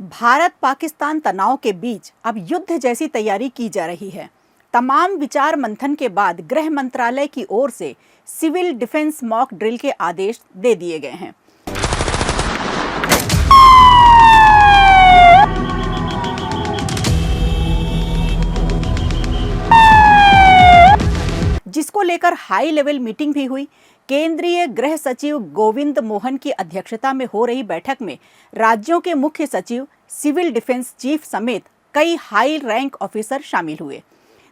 भारत पाकिस्तान तनाव के बीच अब युद्ध जैसी तैयारी की जा रही है। तमाम विचार मंथन के बाद गृह मंत्रालय की ओर से सिविल डिफेंस मॉक ड्रिल के आदेश दे दिए गए हैं। जिसको लेकर हाई लेवल मीटिंग भी हुई। केंद्रीय गृह सचिव गोविंद मोहन की अध्यक्षता में हो रही बैठक में राज्यों के मुख्य सचिव, सिविल डिफेंस चीफ समेत कई हाई रैंक ऑफिसर शामिल हुए।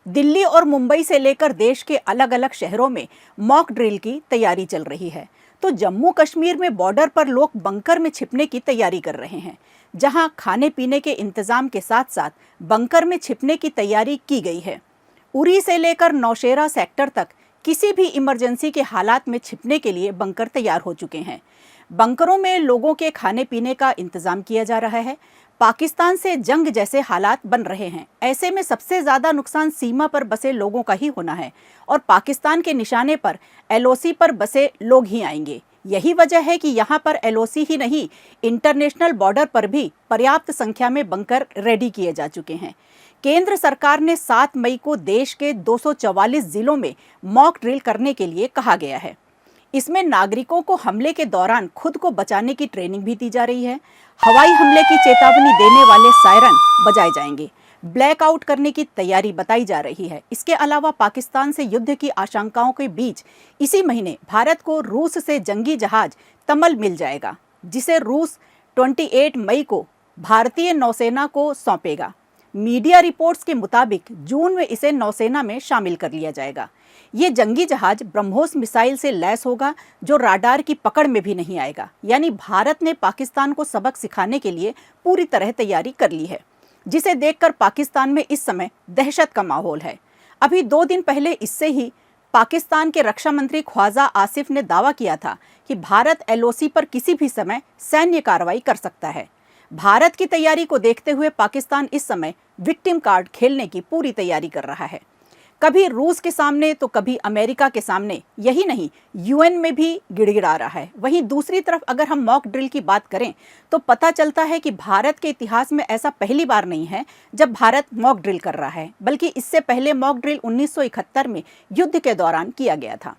दिल्ली और मुंबई से लेकर देश के अलग अलग शहरों में मॉक ड्रिल की तैयारी चल रही है, तो जम्मू कश्मीर में बॉर्डर पर लोग बंकर में छिपने की तैयारी कर रहे हैं, जहां खाने पीने के इंतजाम के साथ साथ बंकर में छिपने की तैयारी की गई है। उरी से लेकर नौशेरा सेक्टर तक किसी भी इमरजेंसी के हालात में छिपने के लिए बंकर तैयार हो चुके हैं। बंकरों में लोगों के खाने पीने का इंतजाम किया जा रहा है। पाकिस्तान से जंग जैसे हालात बन रहे हैं, ऐसे में सबसे ज़्यादा नुकसान सीमा पर बसे लोगों का ही होना है और पाकिस्तान के निशाने पर एलओसी पर बसे लोग ही आएंगे। यही वजह है कि यहाँ पर एलओसी ही नहीं, इंटरनेशनल बॉर्डर पर भी पर्याप्त संख्या में बंकर रेडी किए जा चुके हैं। केंद्र सरकार ने 7 मई को देश के 244 जिलों में मॉक ड्रिल करने के लिए कहा गया है। इसमें नागरिकों को हमले के दौरान खुद को बचाने की ट्रेनिंग भी दी जा रही है। हवाई हमले की चेतावनी देने वाले सायरन बजाए जाएंगे। ब्लैकआउट करने की तैयारी बताई जा रही है। इसके अलावा पाकिस्तान से युद्ध की आशंकाओं के बीच इसी महीने भारत को रूस से जंगी जहाज तमल मिल जाएगा, जिसे रूस 28 मई को भारतीय नौसेना को सौंपेगा। मीडिया रिपोर्ट्स के मुताबिक जून में इसे नौसेना में शामिल कर लिया जाएगा। ये जंगी जहाज ब्रह्मोस मिसाइल से लैस होगा, जो राडार की पकड़ में भी नहीं आएगा। यानी भारत ने पाकिस्तान को सबक सिखाने के लिए पूरी तरह तैयारी कर ली है, जिसे देखकर पाकिस्तान में इस समय दहशत का माहौल है। अभी 2 दिन पहले इससे ही पाकिस्तान के रक्षा मंत्री ख्वाजा आसिफ ने दावा किया था कि भारत एलओसी पर किसी भी समय सैन्य कार्रवाई कर सकता है। भारत की तैयारी को देखते हुए पाकिस्तान इस समय विक्टिम कार्ड खेलने की पूरी तैयारी कर रहा है। कभी रूस के सामने तो कभी अमेरिका के सामने, यही नहीं यूएन में भी गिड़गिड़ा रहा है। वहीं दूसरी तरफ अगर हम मॉक ड्रिल की बात करें तो पता चलता है कि भारत के इतिहास में ऐसा पहली बार नहीं है जब भारत मॉक ड्रिल कर रहा है, बल्कि इससे पहले मॉक ड्रिल 1971 में युद्ध के दौरान किया गया था,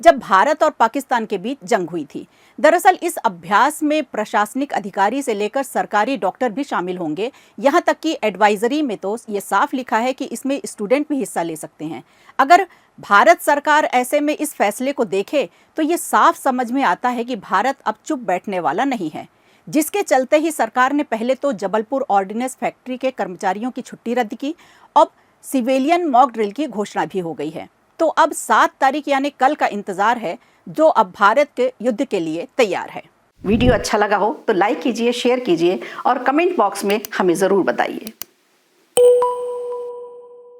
जब भारत और पाकिस्तान के बीच जंग हुई थी। दरअसल इस अभ्यास में प्रशासनिक अधिकारी से लेकर सरकारी डॉक्टर भी शामिल होंगे। यहाँ तक कि एडवाइजरी में तो ये साफ लिखा है कि इसमें स्टूडेंट भी हिस्सा ले सकते हैं। अगर भारत सरकार ऐसे में इस फैसले को देखे तो ये साफ समझ में आता है कि भारत अब चुप बैठने वाला नहीं है, जिसके चलते ही सरकार ने पहले तो जबलपुर ऑर्डिनेंस फैक्ट्री के कर्मचारियों की छुट्टी रद्द की। अब सिविलियन मॉक ड्रिल की घोषणा भी हो गई है। तो अब 7 तारीख यानी कल का इंतजार है, जो अब भारत के युद्ध के लिए तैयार है। वीडियो अच्छा लगा हो तो लाइक कीजिए, शेयर कीजिए और कमेंट बॉक्स में हमें ज़रूर बताइए।